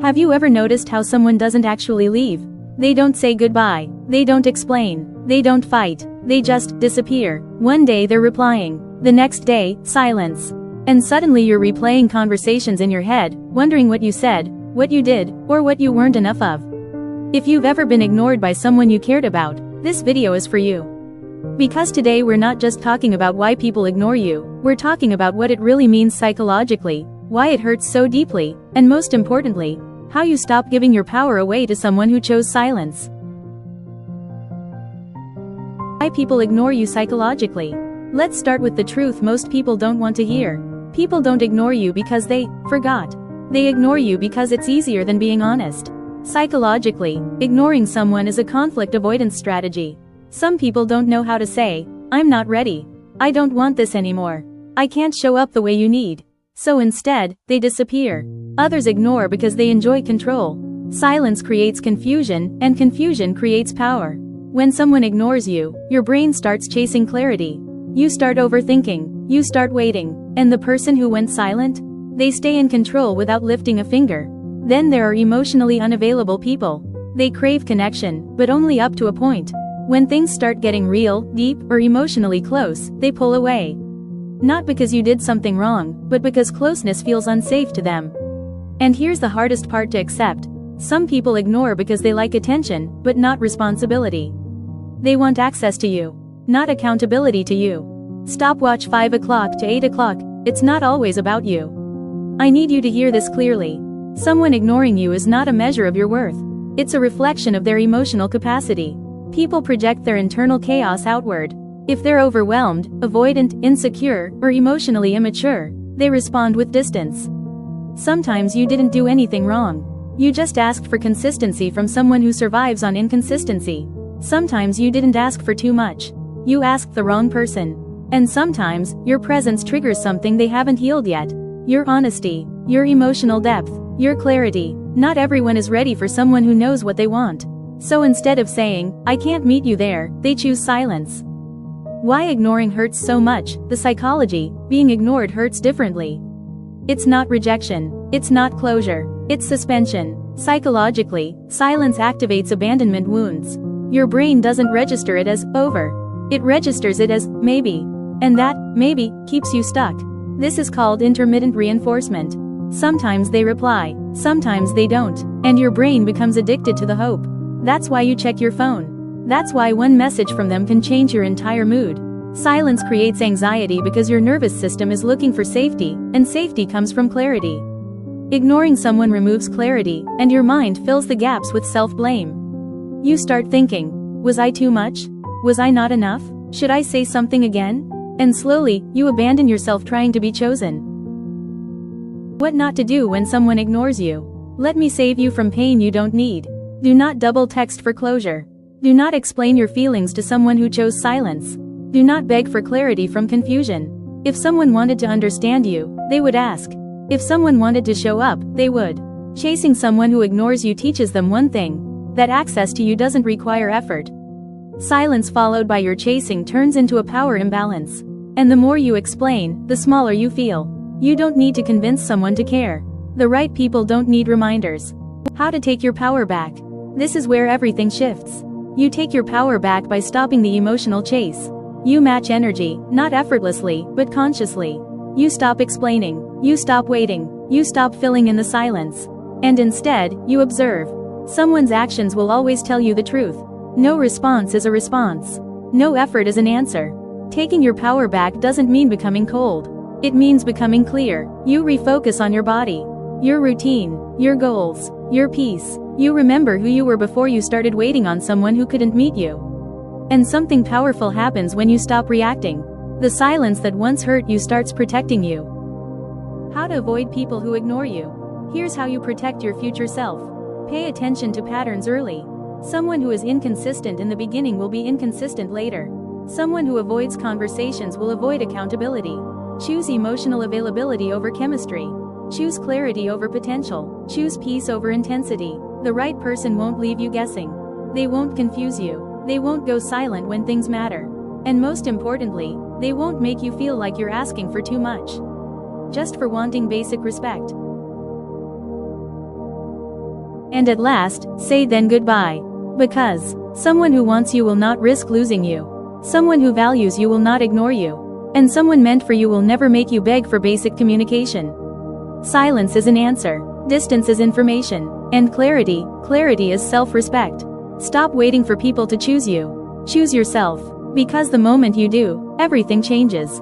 Have you ever noticed how someone doesn't actually leave? They don't say goodbye, they don't explain, they don't fight, they just disappear. One day they're replying, the next day, silence. And suddenly you're replaying conversations in your head, wondering what you said, what you did, or what you weren't enough of. If you've ever been ignored by someone you cared about, this video is for you. Because today we're not just talking about why people ignore you, we're talking about what it really means psychologically, why it hurts so deeply, and most importantly, how you stop giving your power away to someone who chose silence. Why people ignore you psychologically. Let's start with the truth most people don't want to hear. People don't ignore you because they forgot. They ignore you because it's easier than being honest. Psychologically, ignoring someone is a conflict avoidance strategy. Some people don't know how to say, "I'm not ready. I don't want this anymore. I can't show up the way you need." So instead, they disappear. Others ignore because they enjoy control. Silence creates confusion, and confusion creates power. When someone ignores you, your brain starts chasing clarity. You start overthinking, you start waiting, and the person who went silent? They stay in control without lifting a finger. Then there are emotionally unavailable people. They crave connection, but only up to a point. When things start getting real, deep, or emotionally close, they pull away. Not because you did something wrong, but because closeness feels unsafe to them. And here's the hardest part to accept. Some people ignore because they like attention, but not responsibility. They want access to you, not accountability to you. Stopwatch 5 o'clock to 8 o'clock, it's not always about you. I need you to hear this clearly. Someone ignoring you is not a measure of your worth. It's a reflection of their emotional capacity. People project their internal chaos outward. If they're overwhelmed, avoidant, insecure, or emotionally immature, they respond with distance. Sometimes you didn't do anything wrong. You just asked for consistency from someone who survives on inconsistency. Sometimes you didn't ask for too much. You asked the wrong person. And sometimes, your presence triggers something they haven't healed yet. Your honesty, your emotional depth, your clarity. Not everyone is ready for someone who knows what they want. So instead of saying, "I can't meet you there," they choose silence. Why ignoring hurts so much? The psychology, being ignored hurts differently. It's not rejection. It's not closure. It's suspension. Psychologically, silence activates abandonment wounds. Your brain doesn't register it as over. It registers it as maybe. And that maybe keeps you stuck. This is called intermittent reinforcement. Sometimes they reply, sometimes they don't, and your brain becomes addicted to the hope. That's why you check your phone. That's why one message from them can change your entire mood. Silence creates anxiety because your nervous system is looking for safety, and safety comes from clarity. Ignoring someone removes clarity, and your mind fills the gaps with self-blame. You start thinking, was I too much? Was I not enough? Should I say something again? And slowly, you abandon yourself trying to be chosen. What not to do when someone ignores you. Let me save you from pain you don't need. Do not double text for closure. Do not explain your feelings to someone who chose silence. Do not beg for clarity from confusion. If someone wanted to understand you, they would ask. If someone wanted to show up, they would. Chasing someone who ignores you teaches them one thing: that access to you doesn't require effort. Silence followed by your chasing turns into a power imbalance. And the more you explain, the smaller you feel. You don't need to convince someone to care. The right people don't need reminders. How to take your power back. This is where everything shifts. You take your power back by stopping the emotional chase. You match energy, not effortlessly, but consciously. You stop explaining. You stop waiting. You stop filling in the silence. And instead, you observe. Someone's actions will always tell you the truth. No response is a response. No effort is an answer. Taking your power back doesn't mean becoming cold. It means becoming clear. You refocus on your body, your routine, your goals, your peace. You remember who you were before you started waiting on someone who couldn't meet you. And something powerful happens when you stop reacting. The silence that once hurt you starts protecting you. How to avoid people who ignore you. Here's how you protect your future self. Pay attention to patterns early. Someone who is inconsistent in the beginning will be inconsistent later. Someone who avoids conversations will avoid accountability. Choose emotional availability over chemistry. Choose clarity over potential. Choose peace over intensity. The right person won't leave you guessing. They won't confuse you. They won't go silent when things matter. And most importantly, they won't make you feel like you're asking for too much. Just for wanting basic respect. And at last, say then goodbye. Because someone who wants you will not risk losing you. Someone who values you will not ignore you. And someone meant for you will never make you beg for basic communication. Silence is an answer. Distance is information. And clarity is self-respect. Stop waiting for people to choose you. Choose yourself. Because the moment you do, everything changes.